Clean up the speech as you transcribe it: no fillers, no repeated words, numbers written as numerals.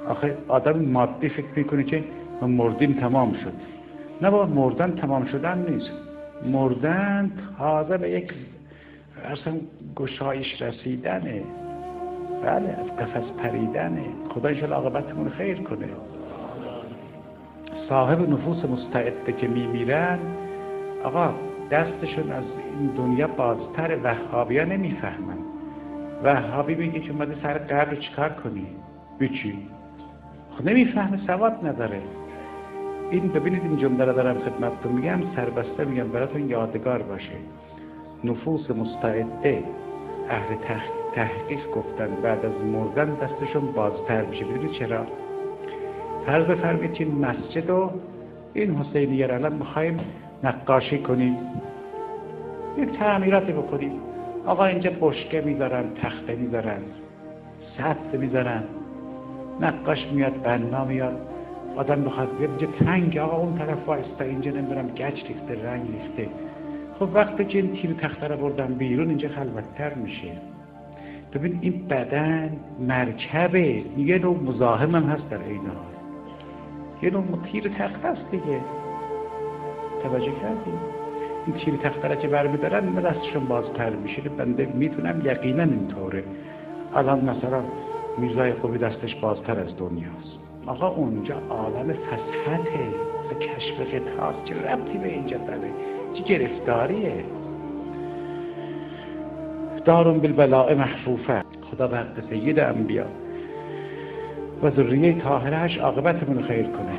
آخه آدم مادی فکر میکنه که ما مردیم تمام شد. نه بابا، مردن تمام شدن نیست. مردن تازه به یک اصلا گشایش رسیدنه. بله، از قفس پریدنه. خدا انشاءالله عاقبتمون خیر کنه. صاحب نفوس مستعده که میمیرن آقا دستشون از این دنیا بازتر. وهابی ها نمیفهمن. وهابی میگه که اومده سر قبر چیکار کنی؟ بچی؟ خب نمیفهمه، سواد نداره. این ببینید این جمله را دارم خدمتتون میگم، سربسته میگم براتون یادگار باشه. نفوس مستعده اهل تحقیق گفتن بعد از مردن دستشون بازتر میشه. ببینید چرا؟ فرض بفرمایید که این مسجد و این حسینیه را الان میخوایم نقاشی کنیم، یک تعمیراتی بکنیم. آقا اینجا بشکه میذارن، تخته میذارن، سطح میذارن، نقاش میاد، بنا میاد، آدم بخواد بیاد اینجا تنگ، آقا اون طرف وایستا، اینجا نمیدونم گچ ریخته، رنگ ریخته. خب وقتی که این تیر تخته رو بردن بیرون اینجا خلوت‌تر میشه. ببین این بدن مرکبه، یه نوع مزاحم هم هست در این حال، یه نوع تیر تخته است دیگه. توجه کردیم؟ این تیر تخته را که برمیدارن این دستشون بازتر میشه. بنده میتونم یقینا اینطوره. الان مثلا میرزای خوبی دستش بازتر از دنیاست. آقا اونجا عالم فسحته، کشف قطعاست، چه ربطی به اینجا داره؟ چه گرفتاریه؟ دارون بالبلاء محفوفه. خدا به حق سید انبیا و ذریه طاهرهش عاقبتمون خیر کنه.